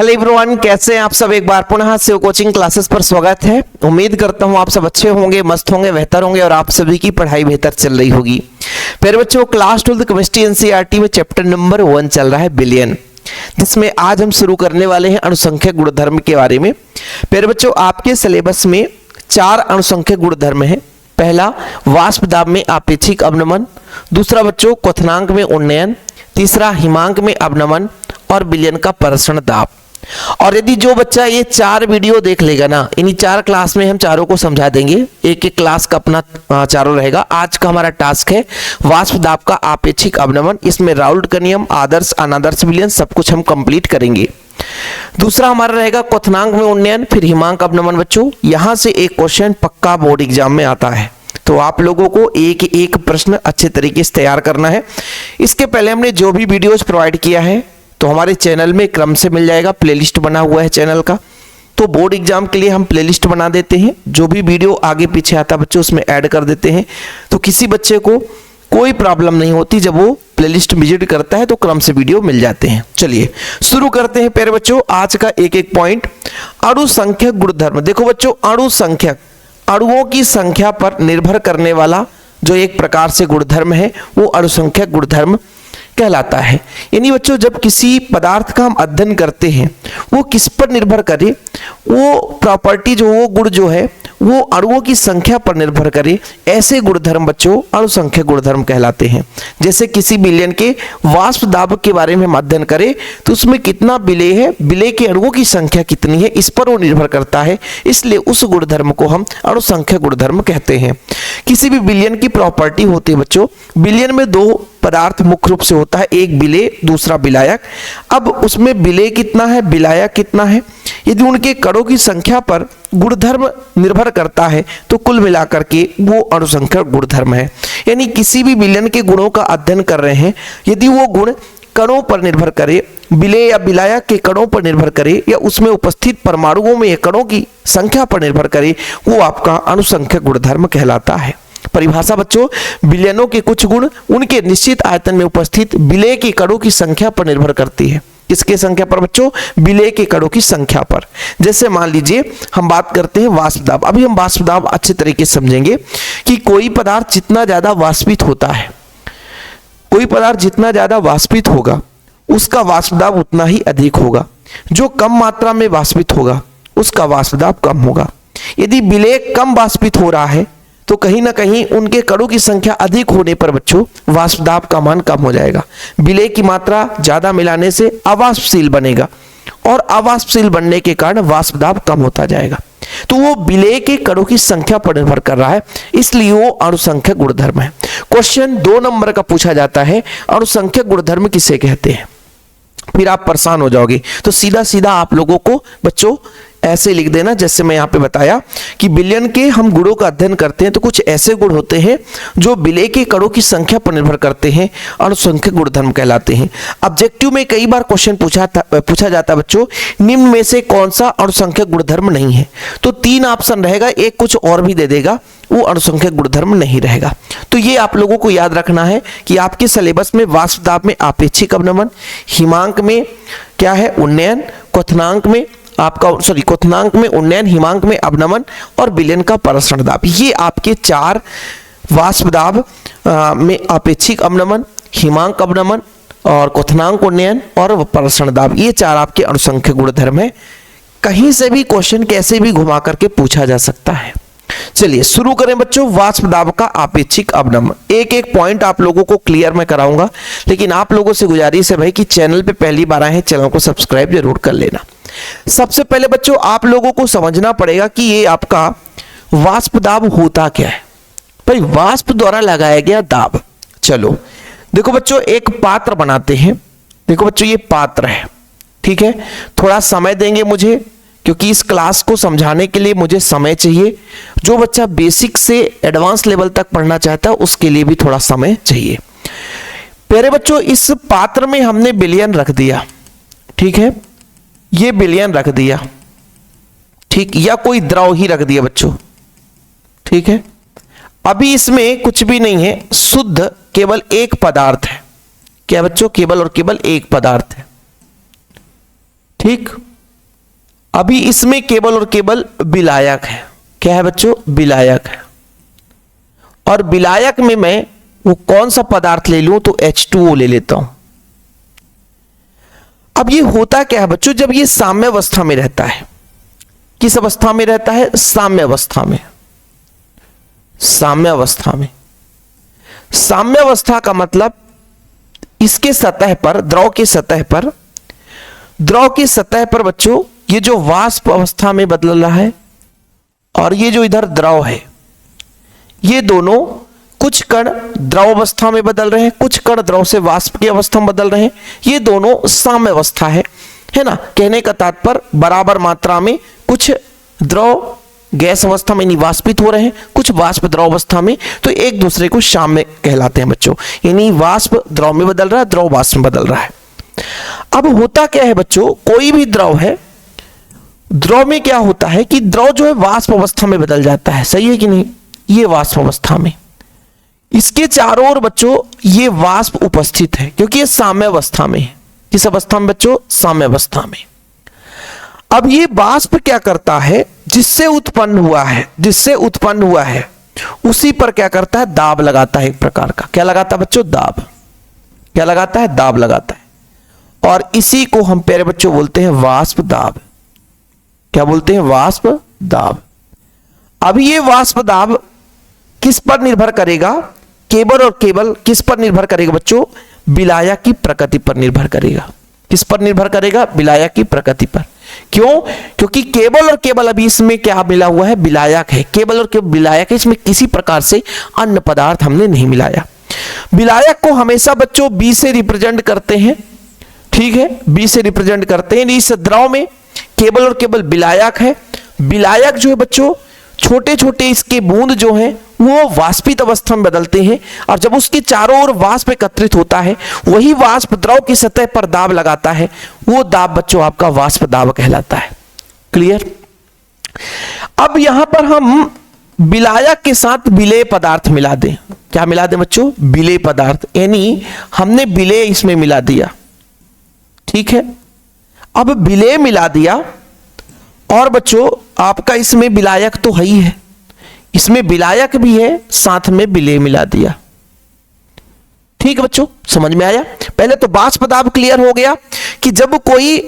Hello everyone, कैसे हैं आप सब। एक बार पुनः शिव कोचिंग क्लासेस पर स्वागत है। उम्मीद करता हूं आप सब अच्छे होंगे, मस्त होंगे, बेहतर होंगे और आप सभी की पढ़ाई बेहतर चल रही होगी। प्यारे बच्चों, क्लास 12 केमिस्ट्री एनसीईआरटी में चैप्टर नंबर 1 चल रहा है बिलियन, जिसमें आज हम शुरू करने वाले हैं अणुसंख्यक गुणधर्म के बारे में। प्यारे बच्चों, आपके सिलेबस में 4 अणुसंख्यक गुणधर्म है। पहला वाष्प दाब में आपेक्षिक अवनमन, दूसरा बच्चों क्वथनांक में उन्नयन, तीसरा हिमांक में अवनमन और विलयन का प्रसरण दाब। और यदि जो बच्चा ये 4 वीडियो देख लेगा ना, इन्हीं 4 क्लास में हम चारों को समझा देंगे। एक एक क्लास का अपना चारों रहेगा। आज का हमारा टास्क है वाष्प दाब का आपेक्षिक अवनमन। इसमें राउल्ट का नियम, आदर्श अनादर्श विलयन सब कुछ हम कंप्लीट करेंगे। दूसरा हमारा रहेगा क्वथनांक में उन्नयन, फिर हिमांक अवनमन। बच्चों यहां से एक क्वेश्चन पक्का बोर्ड एग्जाम में आता है, तो आप लोगों को एक एक प्रश्न अच्छे तरीके से तैयार करना है। इसके पहले हमने जो भी वीडियोस प्रोवाइड किया है तो हमारे चैनल में क्रम से मिल जाएगा, प्लेलिस्ट बना हुआ है चैनल का। तो बोर्ड एग्जाम के लिए हम प्लेलिस्ट बना देते हैं, जो भी वीडियो आगे पीछे आता बच्चों उसमें ऐड कर देते हैं, तो किसी बच्चे को कोई प्रॉब्लम नहीं होती। जब वो प्लेलिस्ट विजिट करता है तो क्रम से वीडियो मिल जाते हैं। चलिए शुरू करते हैं प्यारे बच्चों आज का एक एक पॉइंट। अणुसंख्यक गुणधर्म। देखो बच्चों, अणुसंख्यक अणुओं की संख्या पर निर्भर करने वाला जो एक प्रकार से गुणधर्म है वो अणुसंख्यक गुणधर्म कहलाता है। यानी बच्चों, जब किसी पदार्थ का हम अध्ययन करते हैं वो किस पर निर्भर करे, वो प्रॉपर्टी जो वो गुण जो है वो अणुओं की संख्या पर निर्भर करे, ऐसे गुणधर्म बच्चों अणुसंख्यक गुणधर्म कहलाते हैं। जैसे किसी विलयन के वाष्प दाब के बारे में हम अध्ययन करें तो उसमें कितना विलेय है, विलेय के अणुओं की संख्या कितनी है, इस पर वो निर्भर करता है। इसलिए उस गुणधर्म को हम अणुसंख्यक गुणधर्म कहते हैं। किसी भी विलयन की प्रॉपर्टी होती है बच्चों, विलयन में 2 पदार्थ मुख्य रूप से होता है, एक विलेय दूसरा विलायक। अब उसमें विलेय कितना है, विलायक कितना है, यदि उनके कणों की संख्या पर गुणधर्म निर्भर करता है तो कुल मिलाकर के वो अणुसंख्यक गुणधर्म है। यानी किसी भी विलयन के गुणों का अध्ययन कर रहे हैं, यदि वो गुण कणों पर निर्भर करे, विलेय या विलायक के कणों पर निर्भर करे या उसमें उपस्थित परमाणुओं में कणों की संख्या पर निर्भर करे, वो आपका अणुसंख्यक गुणधर्म कहलाता है। परिभाषा बच्चों, विलयनों के कुछ गुण उनके निश्चित आयतन में उपस्थित विलेय के कणों की संख्या पर निर्भर करती है। किसके संख्या पर बच्चों? विलेय के कणों की संख्या पर। जैसे मान लीजिए हम बात करते हैं वाष्प दाब। अभी हम वाष्प दाब अच्छे तरीके से समझेंगे कि कोई पदार्थ जितना ज्यादा वाष्पित होता है, कोई पदार्थ जितना ज्यादा वाष्पित होगा उसका वाष्प दाब उतना ही अधिक होगा। जो कम मात्रा में वाष्पित होगा उसका वाष्प दाब कम होगा। यदि विलेय कम वाष्पित हो रहा है तो कहीं ना कहीं उनके कणों की संख्या अधिक होने पर बच्चों वाष्प दाब का मान कम हो जाएगा। विलेय की मात्रा ज्यादा मिलाने से अवाष्पशील बनेगा और अवाष्पशील बनने के कारण वाष्प दाब कम होता जाएगा। तो वो विलेय के कणों की संख्या पर निर्भर कर रहा है, इसलिए वो अणुसंख्यक गुणधर्म है। क्वेश्चन 2 नंबर का पूछा जाता है, अणुसंख्यक गुणधर्म किसे कहते हैं। फिर आप परेशान हो जाओगे, तो सीधा सीधा आप लोगों को बच्चों ऐसे लिख देना, जैसे मैं यहाँ पे बताया कि विलयन के हम गुणों का अध्ययन करते हैं तो कुछ ऐसे गुण होते हैं जो विलेय के कणों की संख्या पर निर्भर करते हैं, अणुसंख्यक गुणधर्म कहलाते हैं। ऑब्जेक्टिव में कई बार क्वेश्चन पूछा जाता है बच्चों, निम्न में से कौन सा अणुसंख्यक गुणधर्म नहीं है। तो 3 ऑप्शन रहेगा, एक कुछ और भी दे देगा, वो अणुसंख्यक गुणधर्म नहीं रहेगा। तो ये आप लोगों को याद रखना है कि आपके सिलेबस में वाष्प दाब में आपेक्षिक अवनमन, हिमांक में क्या है उन्नयन, क्वथनांक में क्वथनांक में उन्नयन, हिमांक में अवनमन और विलयन का प्रसरण दाब। ये आपके 4 वाष्प दाब में आपेक्षिक अवनमन, हिमांक अवनमन और क्वथनांक उन्नयन और प्रसरण दाब, ये 4 आपके अणुसंख्यक गुणधर्म है। कहीं से भी क्वेश्चन कैसे भी घुमा करके पूछा जा सकता है। चलिए शुरू करें बच्चों, वाष्प दाब का आपेक्षिक अवनमन। एक एक पॉइंट आप लोगों को क्लियर मैं कराऊंगा, लेकिन आप लोगों से गुजारिश है भाई कि चैनल पे पहली बार आए हैं, चैनल को सब्सक्राइब जरूर कर लेना। सबसे पहले बच्चों आप लोगों को समझना पड़ेगा कि ये आपका वाष्प दाब होता क्या है। भाई वाष्प द्वारा लगाया गया दाब। चलो देखो बच्चों, एक पात्र बनाते हैं। देखो बच्चों ये पात्र है, ठीक है। थोड़ा समय देंगे मुझे, क्योंकि इस क्लास को समझाने के लिए मुझे समय चाहिए। जो बच्चा बेसिक से एडवांस लेवल तक पढ़ना चाहता है उसके लिए भी थोड़ा समय चाहिए। प्यारे बच्चों, इस पात्र में हमने विलयन रख दिया, ठीक है, ये विलयन रख दिया, ठीक, या कोई द्रव ही रख दिया बच्चों, ठीक है। अभी इसमें कुछ भी नहीं है, शुद्ध केवल एक पदार्थ है। क्या बच्चों? केवल और केवल एक पदार्थ है, ठीक। अभी इसमें केवल और केवल विलायक है। क्या है बच्चों? विलायक है। और विलायक में मैं वो कौन सा पदार्थ ले लूं? तो H2O ले लेता हूं। अब ये होता क्या है बच्चों, जब ये साम्य अवस्था में रहता है। किस अवस्था में रहता है? साम्य अवस्था में। साम्य अवस्था में। साम्य अवस्था का मतलब इसके सतह पर, द्रव की सतह पर, द्रव की सतह पर बच्चों ये जो वाष्प अवस्था में बदल रहा है और ये जो इधर द्रव है, ये दोनों कुछ कण द्रव अवस्था में बदल रहे हैं, कुछ कण द्रव से वाष्प की अवस्था में बदल रहे हैं। ये दोनों साम्य अवस्था है ना। कहने का तात्पर्य बराबर मात्रा में कुछ द्रव गैस अवस्था में निवाष्पित हो रहे हैं, कुछ वाष्प द्रव अवस्था में, तो एक दूसरे को साम्य कहलाते हैं बच्चों। यानी वाष्प द्रव में बदल रहा है, द्रव वाष्प में बदल रहा है। अब होता क्या है बच्चों, कोई भी द्रव है, द्रव में क्या होता है कि द्रव जो है वाष्प अवस्था में बदल जाता है। सही है कि नहीं? ये वाष्प अवस्था में, इसके चारों ओर बच्चों ये वाष्प उपस्थित है, क्योंकि ये साम्य अवस्था में है। किस अवस्था में बच्चों? साम्य अवस्था में। अब ये वाष्प क्या करता है, जिससे उत्पन्न हुआ है उसी पर क्या करता है? दाब लगाता है एक प्रकार का। क्या लगाता है बच्चों? दाब। क्या लगाता है? दाब लगाता है। और इसी को हम प्यारे बच्चों बोलते हैं वाष्प दाब। क्या बोलते हैं? वाष्प दाब। अब ये वाष्प दाब किस पर निर्भर करेगा? केवल और केवल किस पर निर्भर करेगा बच्चों? विलायक की प्रकृति पर निर्भर करेगा। किस पर निर्भर करेगा? विलायक की प्रकृति पर। क्यों? क्योंकि केवल और केवल अभी इसमें क्या मिला हुआ है? विलायक है। केवल और केवल विलायक है, इसमें किसी प्रकार से अन्य पदार्थ हमने नहीं मिलाया। विलायक को हमेशा बच्चों बी से रिप्रेजेंट करते हैं। ठीक है, बी से रिप्रेजेंट करते हैं। इस द्रव में केवल और केवल विलायक है। विलायक जो है बच्चों, छोटे छोटे इसके बूंद जो हैं वो वाष्पित अवस्था में बदलते हैं, और जब उसके चारों ओर वाष्प एकत्रित होता है, वही वाष्प द्रव की सतह पर दाब लगाता है। वो दाब बच्चों आपका वाष्प दाब कहलाता है। क्लियर? अब यहां पर हम विलायक के साथ विलेय पदार्थ मिला दें। क्या मिला दें बच्चों? विलेय पदार्थ, यानी हमने विलेय इसमें मिला दिया। ठीक है, अब विलेय मिला दिया, और बच्चों आपका इसमें विलायक तो है ही है, इसमें विलायक भी है, साथ में विलेय मिला दिया। ठीक है बच्चों, समझ में आया? पहले तो वाष्प दाब क्लियर हो गया कि जब कोई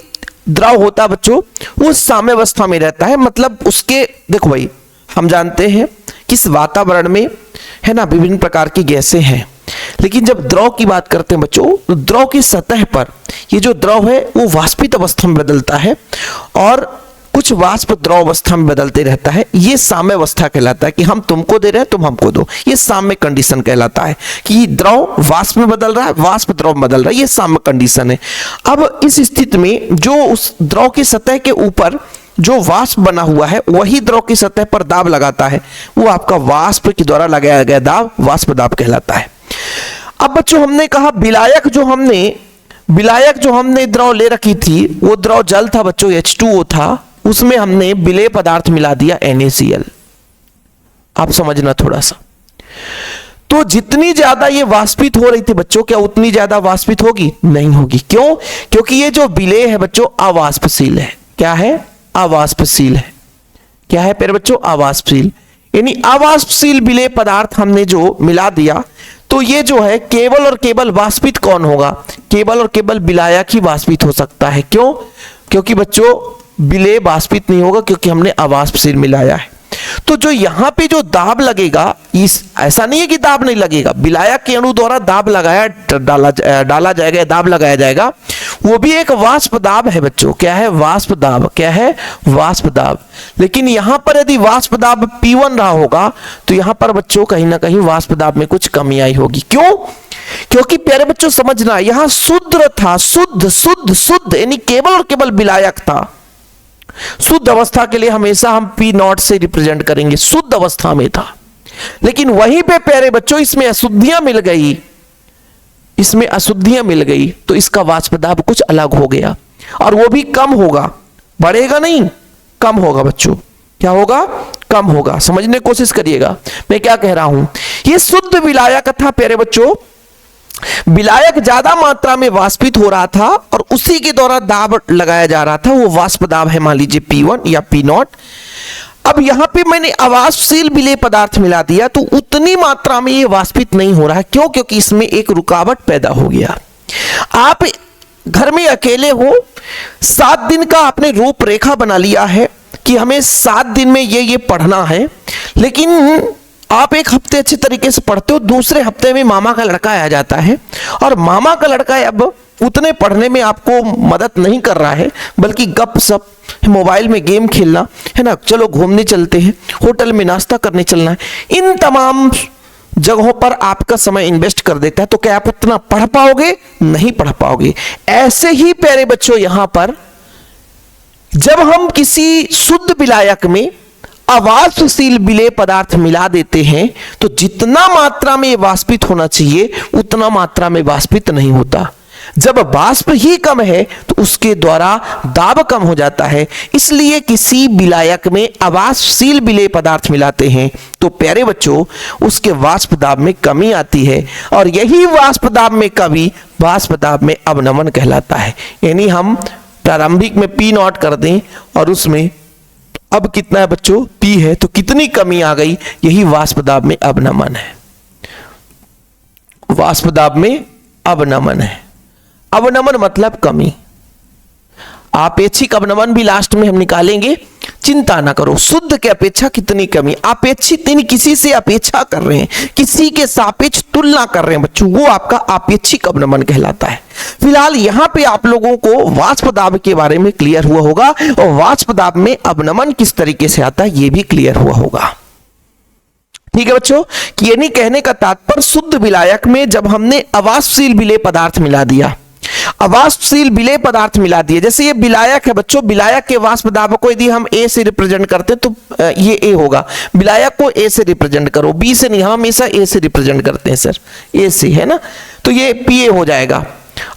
द्रव होता बच्चों वो साम्य अवस्था में रहता है, मतलब उसके, देखो भाई हम जानते हैं कि इस वातावरण में है ना विभिन्न प्रकार की गैसें हैं, लेकिन जब द्रव की बात करते हैं बच्चों, तो द्रव की सतह पर ये जो द्रव है वो वाष्पित अवस्था में बदलता है और कुछ वाष्प द्रव अवस्था में बदलते रहता है। ये साम्य अवस्था कहलाता है कि हम तुमको दे रहे हैं, तुम हमको दो। ये साम्य कंडीशन कहलाता है कि द्रव वाष्प में बदल रहा है, वाष्प द्रव में बदल रहा है। ये साम्य कंडीशन है। अब इस स्थिति में जो उस द्रव की सतह के ऊपर जो वाष्प बना हुआ है, वही द्रव की सतह पर दाब लगाता है, वो आपका वाष्प के द्वारा लगाया गया दाब वाष्प दाब कहलाता है। अब बच्चों हमने कहा विलायक जो हमने द्रव ले रखी थी, वो द्रव जल था बच्चों, H2O था, उसमें हमने विलेय पदार्थ मिला दिया NaCl। आप समझना थोड़ा सा। तो जितनी ज्यादा ये वाष्पित हो रही थी बच्चों, क्या उतनी ज्यादा वाष्पित होगी? नहीं होगी। क्यों? क्योंकि ये जो विलेय है बच्चों अवाष्पशील है। क्या है? अवाष्पशील है। क्या है प्यारे बच्चों? अवाष्पशील। यानी अवाष्पशील विलेय पदार्थ हमने जो मिला दिया, तो ये जो है केवल और केवल वाष्पित कौन होगा? केवल और केवल विलायक ही वाष्पित हो सकता है। क्यों? क्योंकि बच्चों विलेय वाष्पित नहीं होगा, क्योंकि हमने अवाष्पशील मिलाया है। तो जो यहां पे जो दाब लगेगा, इस ऐसा नहीं है कि दाब नहीं लगेगा, विलायक के अणु द्वारा दाब डाला जाएगा, दाब लगाया जाएगा, वो भी एक वाष्प दाब है बच्चों। क्या है? वाष्प दाब। क्या है? वाष्प दाब। लेकिन यहां पर यदि वाष्प दाब P1 रहा होगा, तो यहां पर बच्चों कहीं ना कहीं वाष्प दाब में कुछ कमी आई होगी। क्यों? क्योंकि प्यारे बच्चों समझना, यहां शुद्ध था, शुद्ध यानी केवल और केवल विलायक था। शुद्ध अवस्था के लिए हमेशा हम P0 से रिप्रेजेंट करेंगे, शुद्ध अवस्था में था। लेकिन वहीं पे प्यारे बच्चों इसमें अशुद्धियां मिल गई, तो इसका वाष्प दाब कुछ अलग हो गया, और वो भी कम होगा, बढ़ेगा नहीं, कम होगा बच्चों। क्या होगा? कम होगा। समझने की कोशिश करिएगा मैं क्या कह रहा हूं। ये शुद्ध विलायक था प्यारे बच्चों, विलायक ज्यादा मात्रा में वाष्पित हो रहा था और उसी के द्वारा दाब लगाया जा रहा था, वो वाष्प दाब है, मान लीजिए P1 या P0। अब यहां पे मैंने अवाष्पशील विलेय पदार्थ मिला दिया तो उतनी मात्रा में ये वाष्पित नहीं हो रहा है। क्यों? क्योंकि इसमें एक रुकावट पैदा हो गया। आप घर में अकेले हो, 7 दिन का आपने रूपरेखा बना लिया है कि हमें 7 दिन में ये पढ़ना है, लेकिन आप एक हफ्ते अच्छे तरीके से पढ़ते हो, दूसरे हफ्ते में मामा का लड़का आ जाता है और मामा का लड़का अब उतने पढ़ने में आपको मदद नहीं कर रहा है, बल्कि गपशप, मोबाइल में गेम खेलना है ना, चलो घूमने चलते हैं, होटल में नाश्ता करने चलना है, इन तमाम जगहों पर आपका समय इन्वेस्ट कर देता है। तो क्या आप उतना पढ़ पाओगे? नहीं पढ़ पाओगे। ऐसे ही प्यारे बच्चों, यहां पर जब हम किसी शुद्ध विलायक में अवाष्पशील विलेय पदार्थ मिला देते हैं तो जितना मात्रा में वाष्पित होना चाहिए उतना मात्रा में वाष्पित नहीं होता। जब वाष्प ही कम है तो उसके द्वारा दाब कम हो जाता है। इसलिए किसी विलायक में अवाष्पशील विलेय पदार्थ मिलाते हैं तो प्यारे बच्चों उसके वाष्प दाब में कमी आती है, और यही वाष्प दाब में कमी वाष्प दाब में अवनमन कहलाता है। यानी हम प्रारंभिक में P0 कर दें और उसमें अब कितना है बच्चों? P है, तो कितनी कमी आ गई? यही वाष्प दाब में अवनमन है। वाष्प दाब में अवनमन है। अवनमन मतलब कमी। आपेक्षिक अवनमन भी लास्ट में हम निकालेंगे, चिंता ना करो। शुद्ध के अपेक्षा कितनी कमी, अपेक्षित यानी किसी से अपेक्षा कर रहे हैं, किसी के सापेक्ष तुलना कर रहे हैं बच्चों, वो आपका आपेक्षिक अवनमन कहलाता है। फिलहाल यहां पे आप लोगों को वाष्प दाब के बारे में क्लियर हुआ होगा और वाष्प दाब में अवनमन किस तरीके से आता है ये भी क्लियर हुआ होगा। ठीक है बच्चों, कि यानी कहने का तात्पर्य शुद्ध विलायक में जब हमने अवाष्पशील विलेय पदार्थ मिला दिया, अवाष्पशील विलेय पदार्थ मिला दिए, जैसे ये विलायक है बच्चों, विलायक के वाष्प दाब को यदि हम A से रिप्रेजेंट करते तो ये A होगा। विलायक को A से रिप्रेजेंट करो, B से नहीं, हम हमेशा A से रिप्रेजेंट करते हैं सर, A से, है ना, तो ये PA हो जाएगा।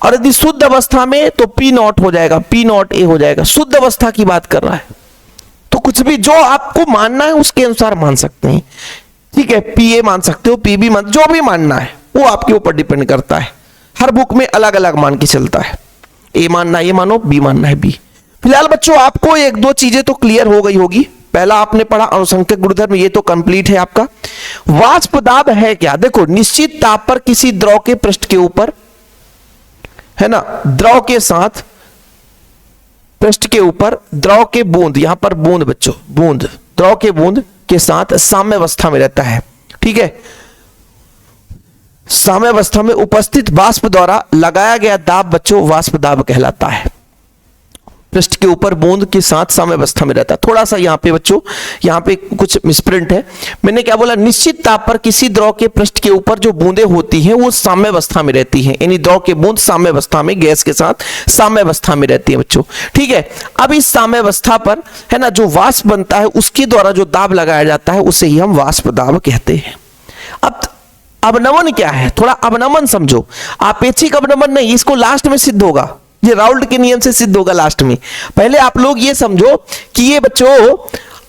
और यदि शुद्ध अवस्था में तो P0 हो जाएगा, P0 A हो जाएगा। शुद्ध अवस्था की बात कर रहा है तो कुछ भी जो आपको मानना है उसके अनुसार मान सकते हैं। ठीक है, PA मान सकते हो, PB मान, जो भी मानना है वो आपके ऊपर डिपेंड करता है। हर बुक में अलग अलग मान के चलता है, A मानना है A मानो, B मानना है B। फिलहाल बच्चों आपको एक दो चीजें तो क्लियर हो गई होगी। पहला आपने पढ़ा अनुसंख्यक गुणधर्म, ये तो कंप्लीट है आपका। वाष्प दाब है क्या? देखो, निश्चित ताप पर किसी द्रव के पृष्ठ के ऊपर, है ना, द्रव के साथ पृष्ठ के ऊपर द्रव के बूंद, यहां पर बूंद बच्चों, बूंद, द्रव के बूंद के साथ साम्यावस्था में रहता है। ठीक है, साम्यावस्था में उपस्थित वाष्प द्वारा लगाया गया दाब बच्चों वाष्प दाब कहलाता है। पृष्ठ के ऊपर बूंद के साथ साम्यावस्था में रहता है। थोड़ा सा यहाँ पे बच्चों, यहाँ पे कुछ मिसप्रिंट है। मैंने क्या बोला? निश्चित ताप पर किसी द्रव के पृष्ठ के ऊपर जो बूंदें होती हैं वो साम्यावस्था में रहती हैं, यानी द्रव के बूंद साम्यावस्था में, गैस के साथ साम्यावस्था में रहती है बच्चों। ठीक है, अब इस साम्यावस्था पर, है ना, जो वाष्प बनता है उसके द्वारा जो दाब लगाया जाता है उसे ही हम वाष्प दाब कहते हैं। अब अवनमन क्या है? थोड़ा अवनमन समझो। आपेक्षिक अवनमन नहीं, इसको लास्ट में सिद्ध होगा, ये राउल्ट के नियम से सिद्ध होगा लास्ट में। पहले आप लोग ये समझो कि ये बच्चों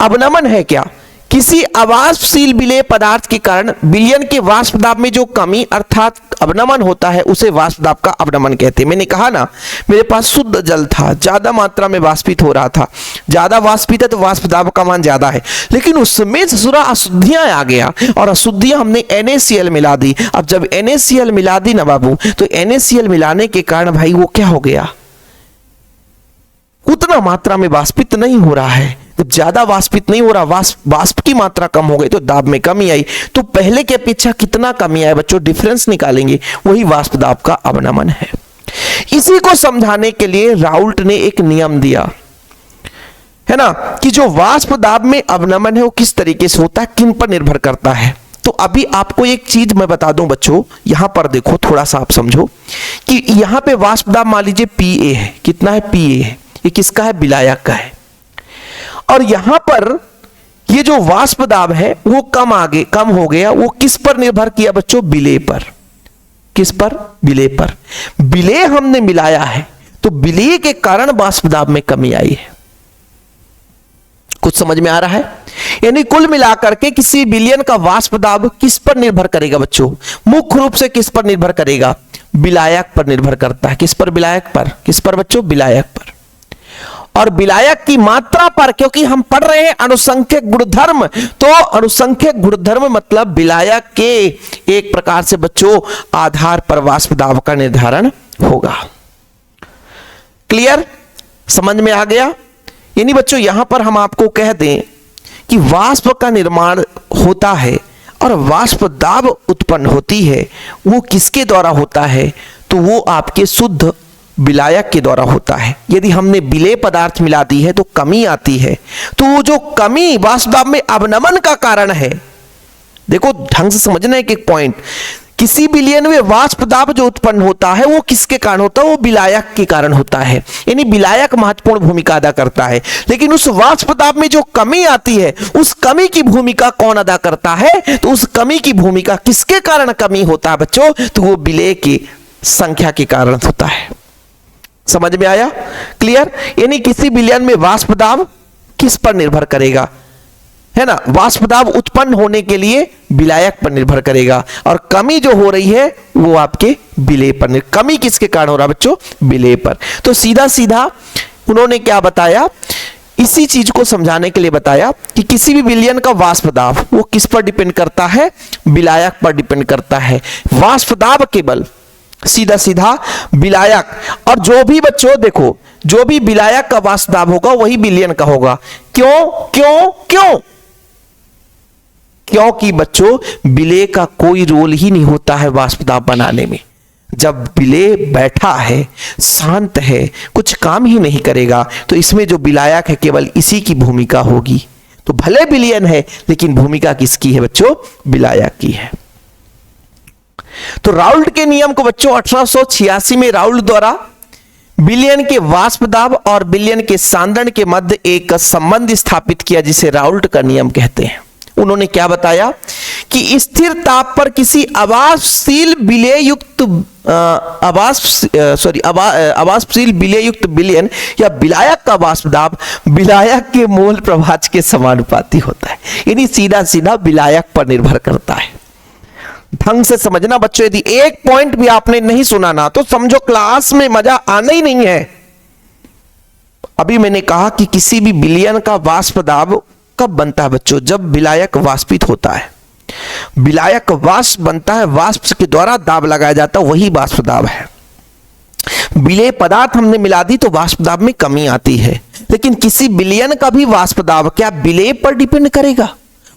अवनमन है क्या? किसी अवाष्पशील विलेय पदार्थ के कारण विलयन के वाष्प दाब में जो कमी अर्थात अवनमन होता है उसे वाष्प दाब का अवनमन कहते हैं। मैंने कहा ना, मेरे पास शुद्ध जल था, ज्यादा मात्रा में वाष्पित हो रहा था, ज्यादा वाष्पित है तो वाष्प दाब का मान ज्यादा है, लेकिन उसमें ससुरा अशुद्धियां आ गया और अशुद्धियां हमने NaCl मिला दी। अब जब NaCl मिला दी ना बाबू, तो NaCl मिलाने के कारण भाई वो क्या हो गया, उतना मात्रा में वाष्पित नहीं हो रहा है। जब ज्यादा वाष्पित नहीं हो रहा, वाष्प की मात्रा कम हो गई तो दाब में कमी आई। तो पहले की अपेक्षा कितना कमी आया बच्चों, डिफरेंस निकालेंगे, वही वाष्प दाब का अवनमन है। इसी को समझाने के लिए राउल्ट ने एक नियम दिया, है ना, कि जो वाष्प दाब में अवनमन है वो किस तरीके से होता है, किन पर निर्भर करता है। तो अभी आपको एक चीज मैं बता दूं बच्चों, यहां पर देखो, थोड़ा सा आप समझो कि यहां पे वाष्प दाब मान लीजिए PA है, कितना है, PA है, ये किसका है, विलायक का है। और यहां पर ये जो वाष्प दाब है वो कम हो गया, वो किस पर निर्भर किया बच्चों, विलेय पर। किस पर, विलेय पर। विलेय हमने मिलाया है तो विलेय के कारण वाष्प दाब में कमी आई है। कुछ समझ में आ रहा है? यानी कुल मिलाकर के किसी विलयन का वाष्प दाब किस पर निर्भर करेगा बच्चों, मुख्य रूप से किस पर निर्भर करेगा, विलायक पर निर्भर करता है। किस पर? विलायक पर। किस पर बच्चों? विलायक पर। और विलायक की मात्रा पर, क्योंकि हम पढ़ रहे हैं अनुसंख्यक गुणधर्म, तो अनुसंख्यक गुणधर्म मतलब विलायक के एक प्रकार से बच्चों आधार पर वाष्प दाब का निर्धारण होगा। क्लियर? समझ में आ गया? यानी बच्चों यहां पर हम आपको कह दें कि वाष्प का निर्माण होता है और वाष्प दाब उत्पन्न होती है, वो किसके द्वारा होता है? तो वो आपके शुद्ध विलायक के द्वारा होता है। यदि हमने विलेय पदार्थ मिला दी है तो कमी आती है, तो वो जो कमी वाष्प दाब में अवनमन का कारण है। देखो ढंग से समझना है एक पॉइंट, किसी विलयन में वाष्प दाब जो उत्पन्न होता है वो किसके कारण होता है? वो विलायक के कारण होता है। यानी विलायक महत्वपूर्ण भूमिका अदा करता है। लेकिन उस वाष्प दाब में जो कमी आती है, उस कमी की भूमिका कौन अदा करता है? तो उस कमी की भूमिका किसके कारण कमी होता है बच्चों? तो वो विलेय की संख्या के कारण होता है। समझ में आया? क्लियर? यानी किसी विलयन में वाष्प दाब किस पर निर्भर करेगा? है ना, वाष्प दाब उत्पन्न होने के लिए विलायक पर निर्भर करेगा, और कमी जो हो रही है वो आपके विलेय पर। कमी किसके कारण हो रहा है बच्चों? विलेय पर। तो सीधा सीधा उन्होंने क्या बताया, इसी चीज को समझाने के लिए बताया कि किसी भी विलयन का वाष्प दाब वो किस पर डिपेंड करता है? विलायक पर डिपेंड करता है। वाष्प दाब केवल सीधा सीधा विलायक, और जो भी बच्चों देखो, जो भी विलायक का वाष्प दाब होगा वही विलयन का होगा। क्यों क्यों क्यों? क्योंकि बच्चों विलेय का कोई रोल ही नहीं होता है वाष्प दाब बनाने में। जब विलेय बैठा है, शांत है, कुछ काम ही नहीं करेगा, तो इसमें जो विलायक है केवल इसी की भूमिका होगी। तो भले विलयन है लेकिन भूमिका किसकी है बच्चों? विलायक की है। तो राउल्ट के नियम को बच्चों 1886 में राउल्ट द्वारा विलयन के वाष्प दाब और विलयन के सांद्रण के मध्य एक संबंध स्थापित किया, जिसे राउल्ट का नियम कहते हैं। उन्होंने क्या बताया कि स्थिर ताप पर किसी अवाष्पशील विलेय युक्त अवाष्पशील विलेय युक्त विलयन या विलायक का वाष्प दाब विलायक के मोल प्रभाज के समानुपाती होता है। यानी सीधा सीधा विलायक पर निर्भर करता है। ढंग से समझना बच्चों, यदि एक पॉइंट भी आपने नहीं सुना ना तो समझो क्लास में मजा आना ही नहीं है। अभी मैंने कहा कि किसी भी विलयन का वाष्प दाब कब बनता है बच्चों? जब विलायक वाष्पित होता है। विलायक वाष्प बनता है, वाष्प के द्वारा दाब लगाया जाता है, वही वाष्प दाब है। विलेय पदार्थ हमने मिला दी तो वाष्प दाब में कमी आती है, लेकिन किसी विलयन का भी वाष्प दाब क्या विलेय पर डिपेंड करेगा?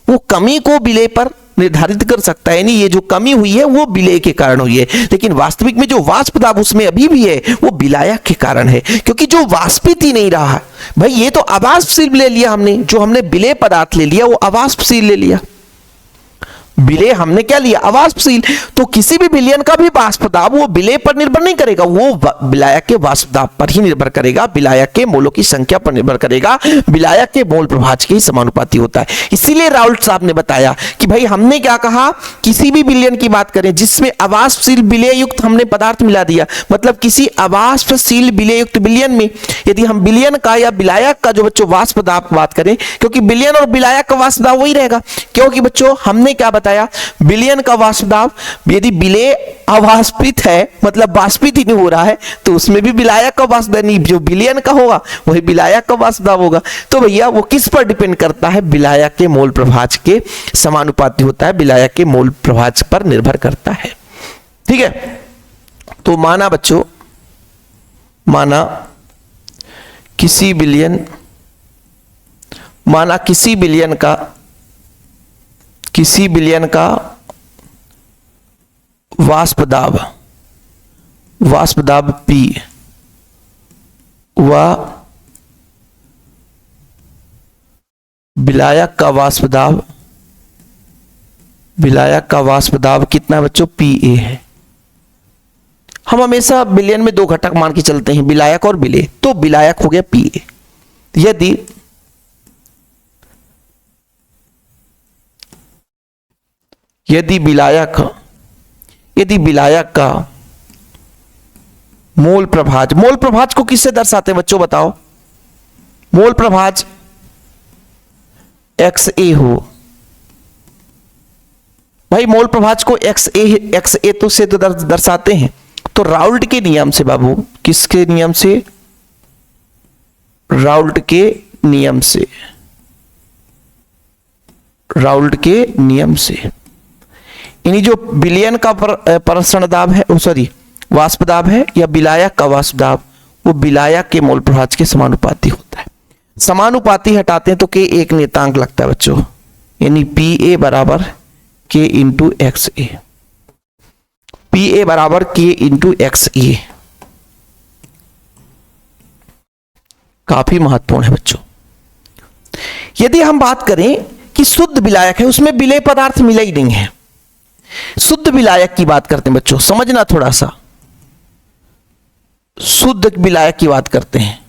वो कमी को विलेय पर निर्धारित कर सकता है। यानी ये जो कमी हुई है वो विलेय के कारण हुई है, लेकिन वास्तविक में जो वाष्प दाब उसमें अभी भी है वो विलायक के कारण है, क्योंकि जो वाष्पित ही नहीं रहा। भाई ये तो अवाष्पशील ले लिया हमने, जो हमने विलेय पदार्थ ले लिया वो अवाष्पशील ले लिया। विलेय हमने क्या लिया? अवाष्पशील। तो किसी भी विलयन का भी वाष्प दाब वो विलेय पर निर्भर नहीं करेगा, वो विलायक के वाष्प दाब पर ही निर्भर करेगा, विलायक के मोलों की संख्या पर निर्भर करेगा, विलायक के मोल प्रभाज के ही समानुपाती होता है। इसीलिए राउल्ट साहब ने बताया कि भाई हमने क्या कहा, किसी भी विलयन की बात करें जिसमें अवाष्पशील विलेय युक्त हमने पदार्थ मिला दिया, मतलब किसी अवाष्पशील विलेय युक्त विलयन में यदि हम विलयन का या विलायक का जो बच्चों वाष्प दाब बात करें, क्योंकि विलयन और विलायक का वाष्प दाब वही रहेगा, क्योंकि बच्चों हमने क्या बताया, विलयन का वाष्प दाब यदि विलेय अवाष्पित है मतलब वाष्पित ही नहीं हो रहा है तो उसमें भी विलायक का वाष्प दाब, नहीं जो विलयन का होगा वही विलायक का वाष्प दाब होगा। तो भैया वो किस पर डिपेंड करता है? विलायक के मोल प्रभाज के समानुपाती होता है, विलायक के मोल प्रभाज पर निर्भर करता है। ठीक है, तो माना बच्चों, माना किसी विलयन का वाष्प दाब P व विलायक का वाष्प दाब कितना बच्चों? PA है। हम हमेशा विलयन में दो घटक मान के चलते हैं, विलायक और विलेय, तो विलायक हो गया PA। यदि विलायक का मोल प्रभाज को किससे दर्शाते हैं बच्चों बताओ? मोल प्रभाज XA हो, भाई मोल प्रभाज को XA तो से दर्शाते हैं, तो राउल्ट के नियम से बाबू, किसके नियम से? राउल्ट के नियम से, राउल्ट के नियम से। यानी जो विलयन का प्रसरण दाब है, सॉरी वाष्प दाब है, या विलायक का वाष्प दाब, वो विलायक के मोल प्रभाज के समानुपाती होता है। समानुपाती हटाते हैं तो के एक नियतांक लगता है बच्चों, यानी पी ए बराबर के into X A, P A बराबर के इंटू एक्स ए। काफी महत्वपूर्ण है बच्चों। यदि हम बात करें कि शुद्ध विलायक है, उसमें विलेय पदार्थ मिला ही नहीं है, शुद्ध विलायक की बात करते हैं बच्चों, समझना थोड़ा सा, शुद्ध विलायक की बात करते हैं।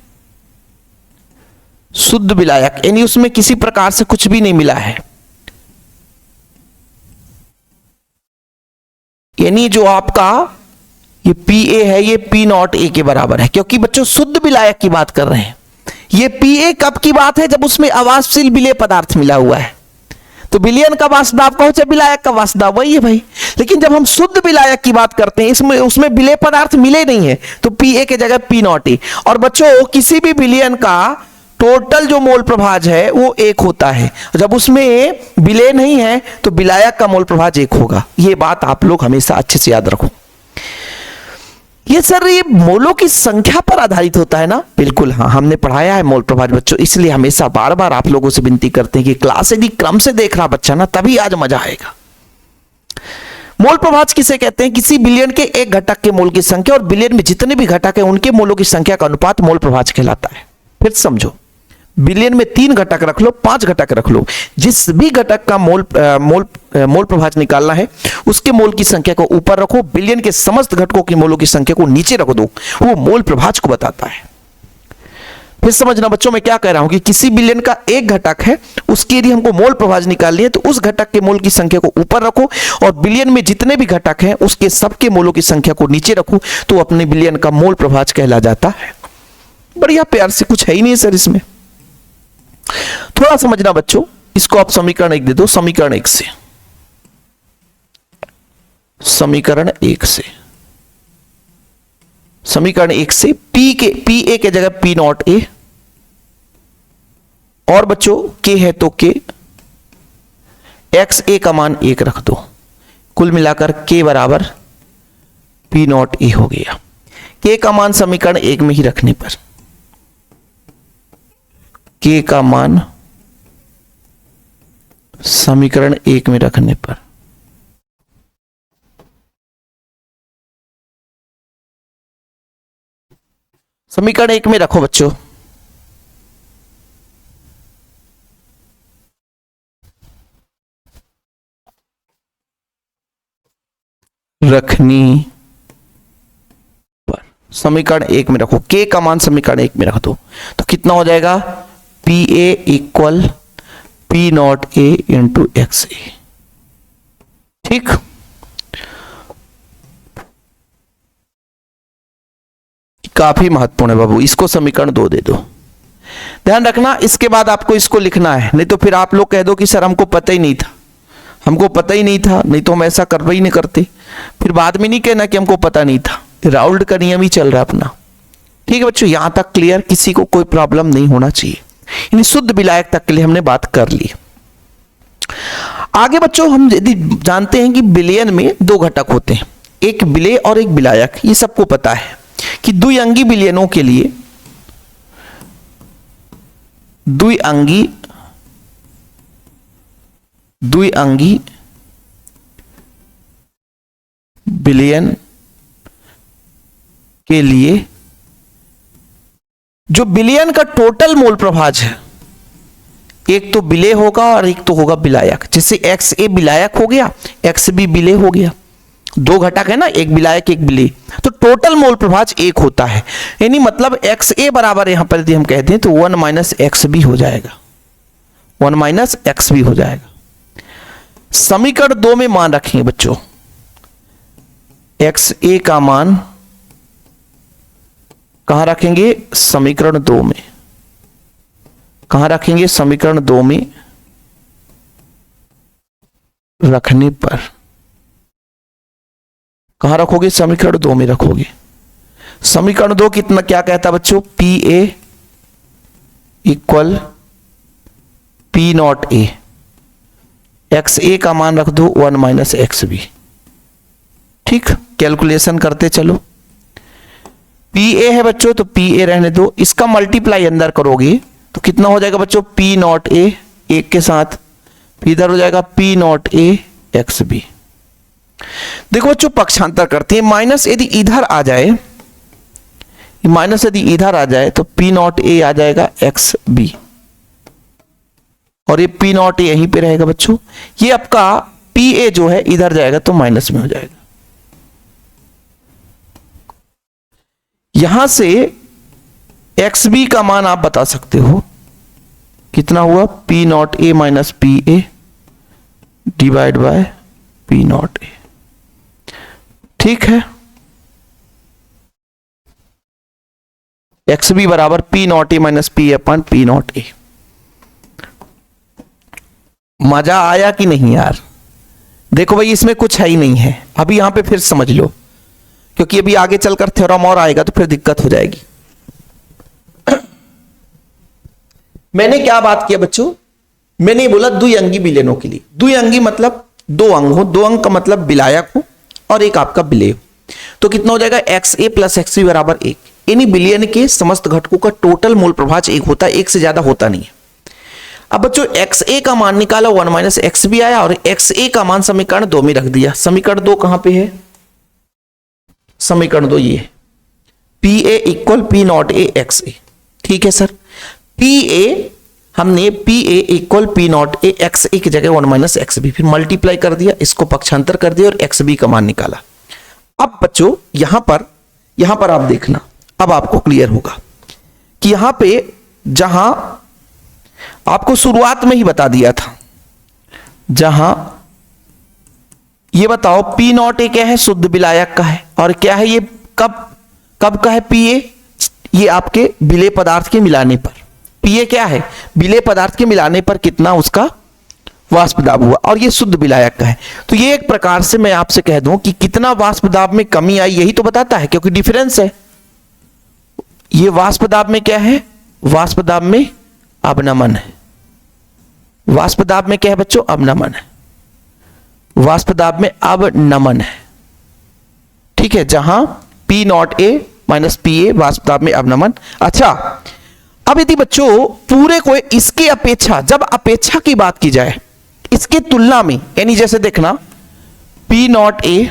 शुद्ध विलायक यानी उसमें किसी प्रकार से कुछ भी नहीं मिला है, यानी जो आपका ये पी ए है ये पी नॉट ए के बराबर है, क्योंकि बच्चों शुद्ध विलायक की बात कर रहे हैं। ये पी ए कब की बात है? जब उसमें अवाष्पशील विलेय पदार्थ मिला हुआ है। तो विलयन का वाष्प दाब कहो चाहे विलायक का वाष्प दाब, वही है भाई। लेकिन जब हम शुद्ध विलायक की बात करते हैं, इसमें उसमें विलेय पदार्थ मिले नहीं है, तो पी ए के जगह पी नॉट ए। और बच्चों किसी भी विलयन का टोटल जो मोल प्रभाज है वो एक होता है, जब उसमें विलेय नहीं है तो विलायक का मोल प्रभाज एक होगा। ये बात आप लोग हमेशा अच्छे से याद रखो। ये सर ये मोलों की संख्या पर आधारित होता है ना? बिल्कुल हाँ, हमने पढ़ाया है मोल प्रभाज बच्चों, इसलिए हमेशा बार बार आप लोगों से विनती करते हैं कि क्लास यदि क्रम से देख रहा बच्चा ना, तभी आज मजा आएगा। मोल प्रभाज किसे कहते हैं? किसी विलयन के एक घटक के मोल की संख्या और विलयन में जितने भी घटक है उनके मोलों की संख्या का अनुपात मोल प्रभाज कहलाता है। फिर समझो, विलयन में 3 घटक रख लो, 5 घटक रख लो, जिस भी घटक का मोल प्रभाज निकालना है उसके मोल की संख्या को ऊपर रखो, विलयन के समस्त घटकों की मोलों की संख्या को नीचे रख दो, वो मोल प्रभाज को बताता है। फिर समझना बच्चों मैं क्या कह रहा हूं कि किसी विलयन का एक घटक है, उसकी यदि हमको मोल प्रभाज निकालनी है तो उस घटक के मोल की संख्या को ऊपर रखो, और विलयन में जितने भी घटक हैं उसके सबके मोलों की संख्या को नीचे रखो, तो अपने विलयन का मोल प्रभाज कहला जाता है। बढ़िया प्यार से, कुछ है ही नहीं सर इसमें। थोड़ा समझना बच्चों, इसको आप समीकरण 1 दे दो, समीकरण 1 से, समीकरण 1 से, समीकरण 1 से पी ए के जगह पी नॉट ए, और बच्चों के है तो के, एक्स ए का मान 1 रख दो, कुल मिलाकर के बराबर पी नॉट ए हो गया। के का मान समीकरण 1 में ही रखने पर, के का मान समीकरण 1 में रखने पर समीकरण 1 में रखो बच्चों, रखनी पर समीकरण 1 में रखो, के का मान समीकरण 1 में रख दो, तो कितना हो जाएगा? P A equal P not A into X A. ठीक, काफी महत्वपूर्ण है बाबू, इसको समीकरण 2 दे दो। ध्यान रखना, इसके बाद आपको इसको लिखना है, नहीं तो फिर आप लोग कह दो कि सर हमको पता ही नहीं था, हमको पता ही नहीं था, नहीं तो हम ऐसा कर ही नहीं करते। फिर बाद में नहीं कहना कि हमको पता नहीं था, राउल्ट का नियम ही चल रहा है अपना। ठीक है बच्चों, यहां तक क्लियर? किसी को कोई प्रॉब्लम नहीं होना चाहिए। यानी शुद्ध विलायक तक के लिए हमने बात कर ली। आगे बच्चों हम यदि जानते हैं कि विलयन में 2 घटक होते हैं, एक विलेय और एक विलायक। ये सबको पता है कि द्विअंगी विलयनों के लिए, द्विअंगी विलयन के लिए जो विलयन का टोटल मोल प्रभाज है, एक तो विलेय होगा और एक तो होगा विलायक। जैसे एक्स ए विलायक हो गया, एक्स बी विलेय हो गया, 2 घटक है ना, एक विलायक एक विलेय, तो टोटल मोल प्रभाज 1 होता है। यानी मतलब एक्स ए बराबर यहां पर यदि हम कहते हैं तो 1 माइनस एक्स बी हो जाएगा, 1 माइनस एक्स बी हो जाएगा। समीकरण 2 में मान रखेंगे बच्चों, एक्स ए का मान कहां रखेंगे? समीकरण 2 में। कहां रखेंगे? समीकरण 2 में रखने पर कहां रखोगे? समीकरण 2 में रखोगे। समीकरण 2 कितना क्या कहता बच्चों? P A equal P not A, X A का मान रख दो 1 माइनस एक्स बी। ठीक, कैलकुलेशन करते चलो। पी ए है बच्चों तो पी ए रहने दो, इसका मल्टीप्लाई अंदर करोगे तो कितना हो जाएगा बच्चों? पी नॉट ए एक के साथ, इधर हो जाएगा P not A X B. देखो बच्चों पक्षांतर करते हैं, माइनस यदि इधर आ जाए, माइनस यदि इधर आ जाए तो पी नॉट ए आ जाएगा एक्स बी, और ये पी नॉट ए यहीं पे रहेगा बच्चों। ये आपका पी ए जो है इधर जाएगा तो माइनस में हो जाएगा। यहां से एक्स बी का मान आप बता सकते हो कितना हुआ? P not a minus P A divide by P not a. ठीक है, एक्स बी बराबर P not a minus P upon P not a. मजा आया कि नहीं यार? देखो भाई इसमें कुछ है ही नहीं है, अभी यहां पे फिर समझ लो, क्योंकि अभी आगे चलकर थ्योरम और आएगा तो फिर दिक्कत हो जाएगी। मैंने क्या बात किया बच्चों? मैंने बोला द्विअंगी विलयनों के लिए। द्विअंगी मतलब दो अंग हो, दो अंग का मतलब विलायक हो और एक आपका विलेय हो, तो कितना हो जाएगा? एक्स ए प्लस एक्स बी बराबर 1। यानी विलयन के समस्त घटकों का टोटल मूल प्रभाज 1 होता है, एक से ज्यादा होता नहीं है। अब बच्चों एक्स ए का मान निकाला, 1 माइनस एक्स बी आया, और एक्स ए का मान समीकरण 2 में रख दिया। समीकरण 2 कहां पे है? समीकरण 2 ये P A equal P not A X A. ठीक है सर, पी ए हमने P A equal P not A X A की जगह 1 माइनस एक्स बी, फिर मल्टीप्लाई कर दिया, इसको पक्षांतर कर दिया और एक्स बी का मान निकाला। अब बच्चों यहां पर आप देखना, अब आपको क्लियर होगा कि यहां पे जहां आपको शुरुआत में ही बता दिया था, जहां ये बताओ पी नॉट ए क्या है? शुद्ध विलायक का है, और क्या है ये? कब का है पी ए? ये आपके विलेय पदार्थ के मिलाने पर। पी ए क्या है? विलेय पदार्थ के मिलाने पर कितना उसका वाष्प दाब हुआ, और ये शुद्ध विलायक का है। तो ये एक प्रकार से मैं आपसे कह दूं कि कितना वाष्प दाब में कमी आई यही तो बताता है, क्योंकि डिफरेंस है। ये वाष्प दाब में क्या है? वाष्प दाब में अवनमन है। वाष्प दाब में क्या है बच्चों? अवनमन है। वाष्प दाब में अवनमन है। ठीक है, जहां P not a minus P A वाष्प दाब में अवनमन। अच्छा, अब यदि बच्चों पूरे को इसके अपेक्षा, जब अपेक्षा की बात की जाए, इसके तुलना में, यानी जैसे देखना पी नॉट ए,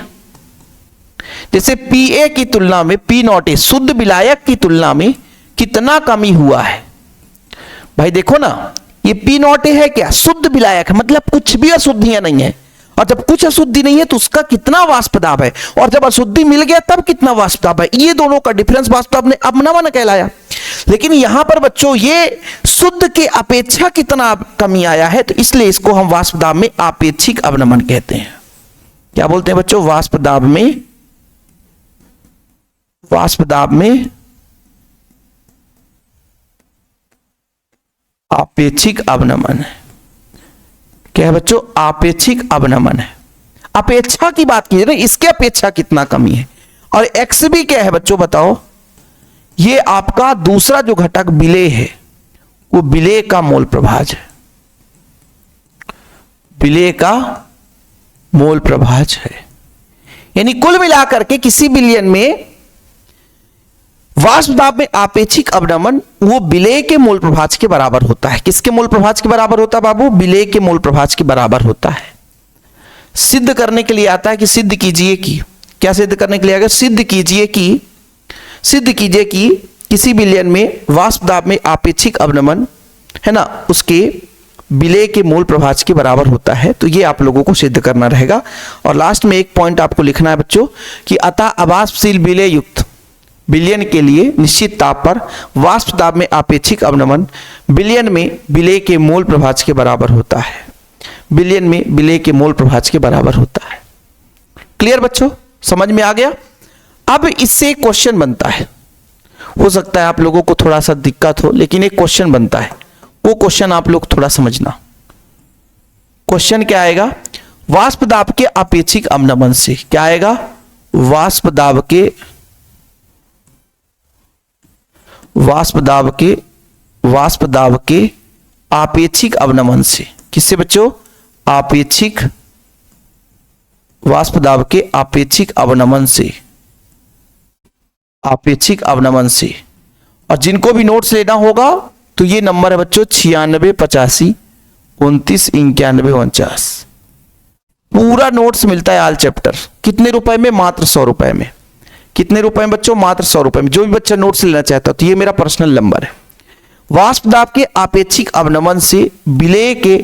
जैसे पी ए की तुलना में पी नॉट ए शुद्ध विलायक की तुलना में कितना कमी हुआ है। भाई देखो ना, ये पी नॉट ए है क्या? शुद्ध विलायक है, मतलब कुछ भी अशुद्धियां नहीं है, और जब कुछ अशुद्धि नहीं है तो उसका कितना वाष्प दाब है, और जब अशुद्धि मिल गया तब कितना वाष्प दाब है। ये दोनों का डिफरेंस वाष्प दाब ने अवनमन कहलाया। लेकिन यहां पर बच्चों ये शुद्ध के अपेक्षा कितना कमी आया है, तो इसलिए इसको हम वाष्प दाब में आपेक्षिक अवनमन कहते हैं। क्या बोलते हैं बच्चों? वाष्प दाब में आपेक्षिक अवनमन है। क्या है बच्चों? आपेक्षिक अवनमन है। अपेक्षा की बात कीजिए ना, इसके अपेक्षा कितना कमी है। और एक्स बी क्या है बच्चों बताओ? ये आपका दूसरा जो घटक विलेय है, वो विलेय का मोल प्रभाज है। विलेय का मोल प्रभाज है, यानी कुल मिलाकर के किसी विलयन में वाष्प दाब में आपेक्षिक अवनमन वो विलेय के मोल प्रभाज के बराबर होता है। किसके मोल प्रभाज के बराबर होता है बाबू? विलेय के मोल प्रभाज के बराबर होता है। सिद्ध करने के लिए आता है कि सिद्ध कीजिए कि, क्या सिद्ध करने के लिए आएगा? सिद्ध कीजिए कि किसी विलयन में वाष्प दाब में आपेक्षिक अवनमन है ना, उसके विलेय के मोल प्रभाज के बराबर होता है। तो ये आप लोगों को सिद्ध करना रहेगा। और लास्ट में एक पॉइंट आपको लिखना है बच्चों कि अतः अवाष्पशील विलेय युक्त विलयन के लिए निश्चित ताप पर वाष्प दाब में आपेक्षिक अवनमन विलयन में विलेय के मोल प्रभाज के बराबर होता है। विलयन में विलेय के मोल प्रभाज के बराबर होता है। क्लियर बच्चों? समझ में आ गया? अब इससे एक क्वेश्चन बनता है, हो सकता है आप लोगों को थोड़ा सा दिक्कत हो, लेकिन एक क्वेश्चन बनता है, वो क्वेश्चन आप लोग थोड़ा समझना। क्वेश्चन क्या आएगा? वाष्प दाब के आपेक्षिक अवनमन से क्या आएगा? वाष्प दाब के आपेक्षिक अवनमन से। किससे बच्चों? आपेक्षिक, वाष्प दाब के आपेक्षिक अवनमन से, आपेक्षिक अवनमन से। और जिनको भी नोट्स लेना होगा तो ये नंबर है बच्चों 9685299149। पूरा नोट्स मिलता है ऑल चैप्टर। कितने रुपए में? मात्र 100 रुपए में। कितने रुपए में बच्चों? मात्र 100 रुपए में। जो भी बच्चा नोट्स लेना चाहता है तो ये मेरा पर्सनल नंबर है। वाष्प दाब के आपेक्षिक अवनमन से विलेय के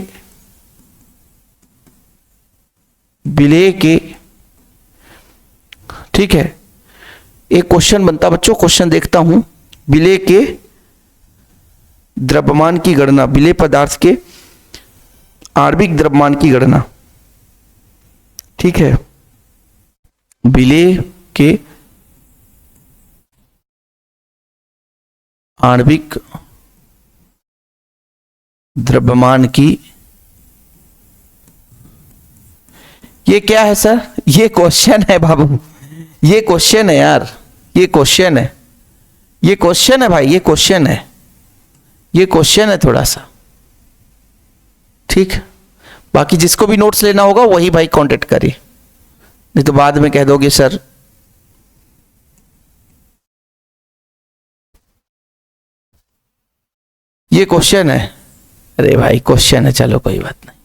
ठीक है, एक क्वेश्चन बनता बच्चों, क्वेश्चन देखता हूं। विलेय के द्रव्यमान की गणना, विलेय पदार्थ के आणविक द्रव्यमान की गणना, ठीक है, विलेय के आणविक द्रव्यमान की, ये क्या है सर? ये क्वेश्चन है बाबू, ये क्वेश्चन है यार, ये क्वेश्चन है, ये क्वेश्चन है भाई, ये क्वेश्चन है, ये क्वेश्चन है थोड़ा सा, ठीक। बाकी जिसको भी नोट्स लेना होगा वही भाई कांटेक्ट करिए, नहीं तो बाद में कह दोगे सर ये क्वेश्चन है। अरे भाई क्वेश्चन है, चलो कोई बात नहीं,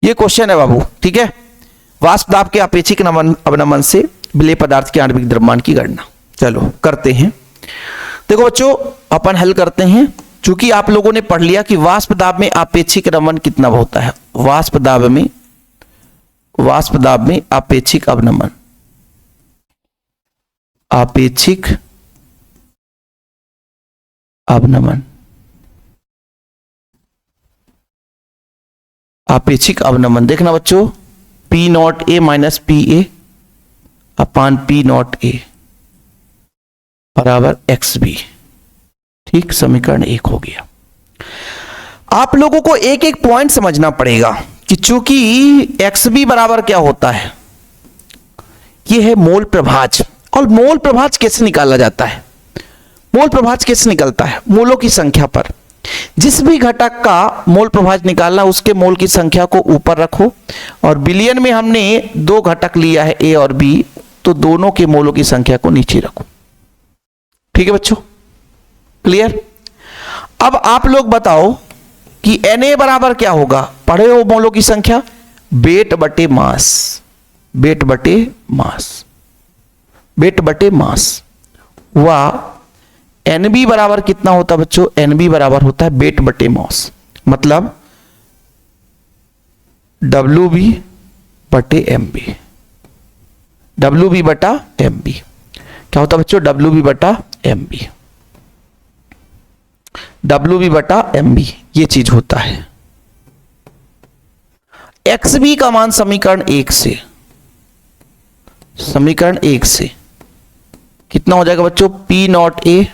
ये क्वेश्चन है बाबू, ठीक है। वाष्प दाब के आपेक्षिक अवनमन से विलेय पदार्थ के आणविक द्रव्यमान की गणना। चलो करते हैं। देखो बच्चों अपन हल करते हैं। चूंकि आप लोगों ने पढ़ लिया कि वाष्प दाब में आपेक्षिक अवनमन कितना होता है, वाष्प दाब में आपेक्षिक अवनमन, आपेक्षिक अवनमन, आपेक्षिक अवनमन देखना बच्चों, P not a minus P A upon P not a बराबर एक्स बी, ठीक। समीकरण 1 हो गया। आप लोगों को एक एक पॉइंट समझना पड़ेगा कि चूंकि एक्स बी बराबर क्या होता है, यह है मोल प्रभाज। और मोल प्रभाज कैसे निकाला जाता है? मोल प्रभाज कैसे निकलता है? मोलों की संख्या पर। जिस भी घटक का मोल प्रभाज निकालना, उसके मोल की संख्या को ऊपर रखो, और बिलियन में हमने 2 घटक लिया है ए और बी, तो दोनों के मोलों की संख्या को नीचे रखो, ठीक है बच्चों, क्लियर। अब आप लोग बताओ कि Na बराबर क्या होगा? पढ़े हो मोलों की संख्या, वेट बटे मास, वेट बटे मास, वेट बटे मास। वह Nb बराबर कितना होता है बच्चों? Nb बराबर होता है वेट बटे मास, मतलब WB बटे MB, WB बटा MB। क्या होता है बच्चों? WB बटा MB, WB बटा MB, ये चीज होता है। XB का मान समीकरण 1 से, समीकरण 1 से कितना हो जाएगा बच्चों? P not a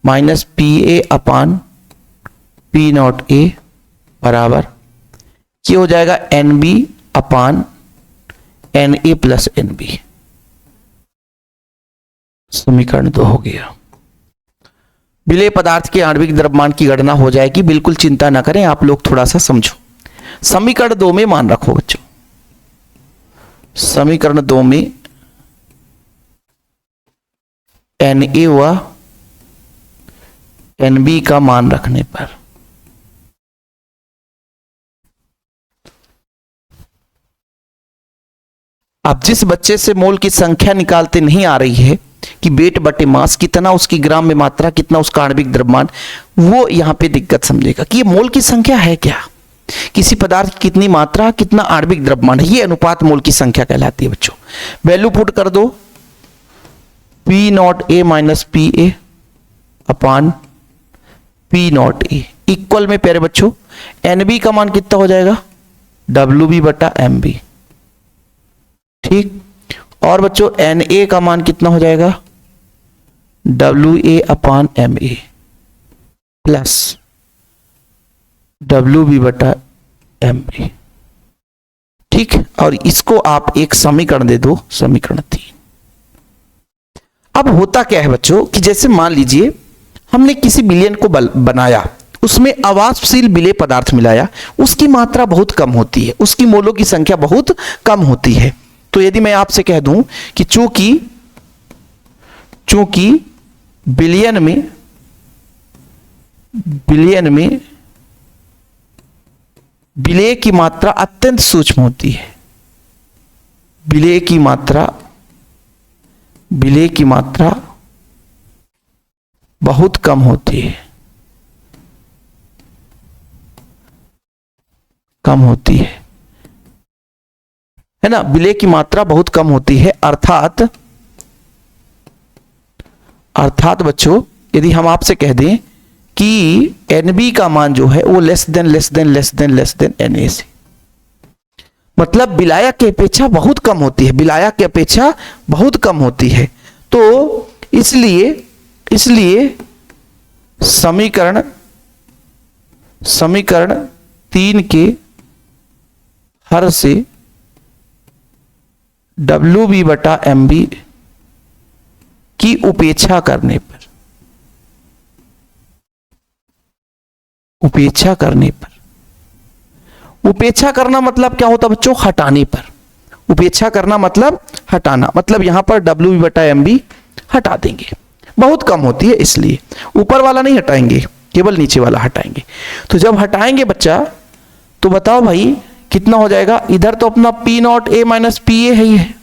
minus P A upon P not a बराबर ये हो जाएगा NB अपान Na प्लस NB। समीकरण 2 हो गया। विलेय पदार्थ के आणविक द्रव्यमान की गणना हो जाएगी। बिल्कुल चिंता ना करें, आप लोग थोड़ा सा समझो। समीकरण 2 में मान रखो बच्चों, समीकरण 2 में Na व Nb का मान रखने पर आप जिस बच्चे से मोल की संख्या निकालते नहीं आ रही है कि वेट बटे मास कितना, उसकी ग्राम में मात्रा कितना, उसका आणविक द्रव्यमान, वो यहां पे दिक्कत समझेगा कि ये मोल की संख्या है क्या, किसी पदार्थ की कितनी मात्रा, कितना आणविक द्रव्यमान है, ये अनुपात मोल की संख्या कहलाती है बच्चों। वैल्यू पुट कर दो, P not a minus P A upon P not a equal में प्यारे बच्चों Nb का मान कितना हो जाएगा? WB बटा MB, ठीक। और बच्चों Na का मान कितना हो जाएगा? WA अपान MA प्लस WB बटा MB, ठीक, और इसको आप एक समीकरण दे दो, समीकरण 3। अब होता क्या है बच्चों कि जैसे मान लीजिए हमने किसी विलयन को बनाया, उसमें अवाष्पशील विलेय पदार्थ मिलाया, उसकी मात्रा बहुत कम होती है, उसकी मोलों की संख्या बहुत कम होती है। तो यदि मैं आपसे कह दूं कि चूंकि विलयन में विलेय की मात्रा अत्यंत सूक्ष्म होती है, विलेय की मात्रा बहुत कम होती है, है ना, विलेय की मात्रा बहुत कम होती है। अर्थात बच्चों यदि हम आपसे कह दें कि NB का मान जो है वो लेस देन Na से, मतलब विलायक की अपेक्षा बहुत कम होती है, विलायक की अपेक्षा बहुत कम होती है। तो इसलिए समीकरण 3 के हर से WB बटा MB की उपेक्षा करने पर उपेक्षा करना मतलब क्या होता है बच्चों? हटाने पर। उपेक्षा करना मतलब हटाना, मतलब यहां पर WB बटा MB हटा देंगे, बहुत कम होती है इसलिए ऊपर वाला नहीं हटाएंगे, केवल नीचे वाला हटाएंगे। तो जब हटाएंगे बच्चा तो बताओ भाई कितना हो जाएगा? इधर तो अपना P0A माइनस PA ही है,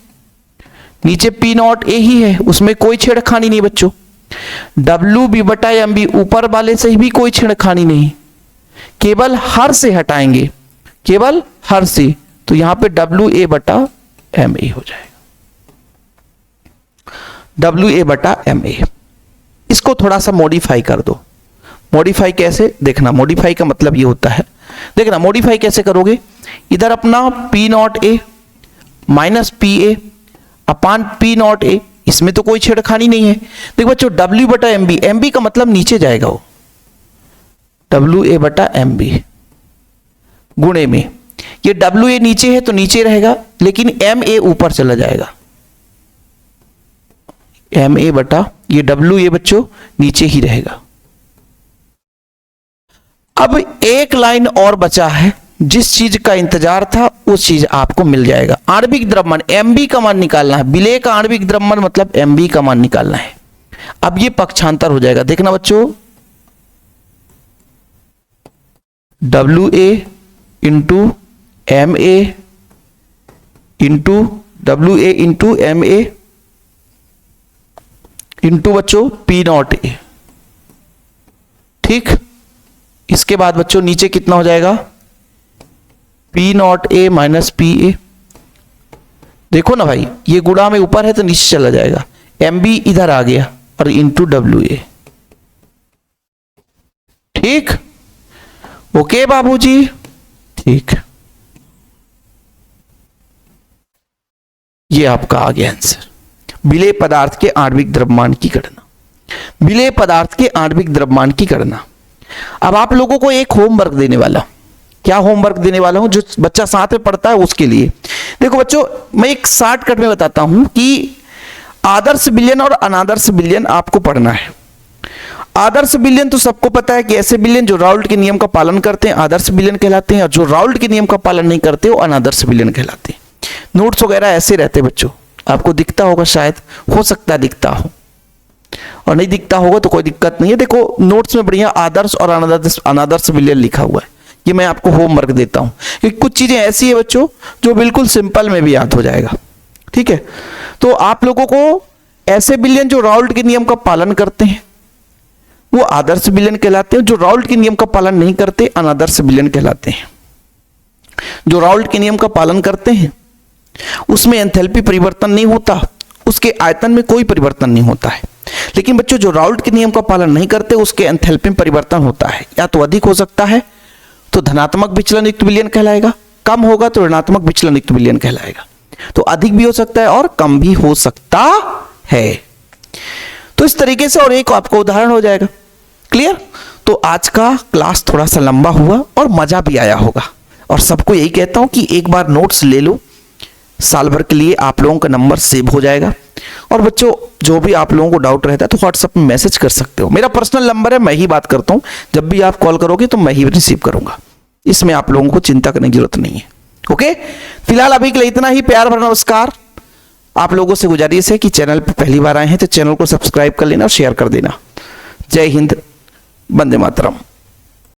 नीचे P0A ही है, उसमें कोई छेड़खानी नहीं बच्चों। WB बटा MB ऊपर वाले से भी कोई छेड़खानी नहीं, केवल हर से हटाएंगे, केवल हर से। तो यहां पे WA बटा MA हो जाएगा, WA बटा MA। इसको थोड़ा सा मॉडिफाई कर दो। मॉडिफाई कैसे? देखना, मॉडिफाई का मतलब ये होता है, देखना मॉडिफाई कैसे करोगे। इधर अपना P0A माइनस PA अपान P0A, इसमें तो कोई छेड़खानी नहीं है। देखो बच्चों W बटा MB, MB का मतलब नीचे जाएगा वो, WA बटा MB गुणे में, ये WA नीचे है तो नीचे रहेगा, लेकिन MA ऊपर चला जाएगा, MA बटा ये WA बच्चों नीचे ही रहेगा। अब एक लाइन और बचा है, जिस चीज का इंतजार था उस चीज आपको मिल जाएगा। आणविक द्रव्यमान MB का मान निकालना है, विलेय का आणविक द्रव्यमान मतलब MB का मान निकालना है। अब ये पक्षांतर हो जाएगा, देखना बच्चों, WA into MA into WA into MA into बच्चों P0A। ठीक, इसके बाद बच्चों नीचे कितना हो जाएगा? P0A minus PA। देखो ना भाई, ये गुणा में ऊपर है तो नीचे चला जाएगा, MB इधर आ गया और इंटू WA। ठीक, ओके बाबूजी, ठीक, ये आपका आ गया आंसर। विलेय पदार्थ के आणविक द्रव्यमान की गणना, विलेय पदार्थ के आणविक द्रव्यमान की गणना। अब आप लोगों को एक होमवर्क देने वाला, क्या होमवर्क देने वाला हूं जो बच्चा साथ में पढ़ता है उसके लिए। देखो बच्चों, मैं एक शॉर्टकट में बताता हूं कि आदर्श विलयन और अनादर्श विलयन आपको पढ़ना है। आदर्श विलयन तो सबको पता है कि ऐसे विलयन जो राउल्ट के नियम का पालन करते हैं आदर्श विलयन कहलाते हैं, और जो राउल्ट के नियम का पालन नहीं करते वो अनादर्श विलयन कहलाते हैं। नोट्स वगैरह ऐसे रहते बच्चों, आपको दिखता होगा, शायद हो सकता है दिखता हो, और नहीं दिखता होगा तो कोई दिक्कत नहीं है। देखो नोट्स में बढ़िया आदर्श और अनादर्श विलयन लिखा हुआ है, ये मैं आपको होमवर्क देता हूं, क्योंकि कुछ चीजें ऐसी है बच्चों जो बिल्कुल सिंपल में भी याद हो जाएगा। ठीक है, तो आप लोगों को ऐसे विलयन जो राउल्ट के नियम का पालन करते हैं वो आदर्श विलयन कहलाते हैं, जो राउल्ट के नियम का पालन नहीं करते अनादर्श विलयन कहलाते हैं। जो राउल्ट के नियम का पालन करते हैं उसमें एंथैल्पी परिवर्तन नहीं होता, उसके आयतन में कोई परिवर्तन नहीं होता है। लेकिन बच्चों जो राउल्ट के नियम का पालन नहीं करते उसके एंथैल्पी में परिवर्तन होता है, या तो अधिक हो सकता है तो धनात्मक विचलन युक्त विलयन कहलाएगा, कम होगा तो ऋणात्मक विचलन युक्त विलयन कहलाएगा। तो अधिक भी हो सकता है और कम भी हो सकता है। तो इस तरीके से और एक आपको उदाहरण हो जाएगा। क्लियर? तो आज का क्लास थोड़ा सा लंबा हुआ और मजा भी आया होगा। और सबको यही कहता हूं कि एक बार नोट्स ले लो, साल भर के लिए आप लोगों का नंबर सेव हो जाएगा। और बच्चों जो भी आप लोगों को डाउट रहता है तो व्हाट्सएप में मैसेज कर सकते हो, मेरा पर्सनल नंबर है, मैं ही बात करता हूं, जब भी आप कॉल करोगे तो मैं ही रिसीव करूंगा, इसमें आप लोगों को चिंता करने की जरूरत नहीं है। ओके, फिलहाल अभी के लिए इतना ही। प्यार भरा नमस्कार। आप लोगों से गुजारिश है कि चैनल पर पहली बार आए हैं तो चैनल को सब्सक्राइब कर लेना और शेयर कर देना। जय हिंद, वंदे मातरम।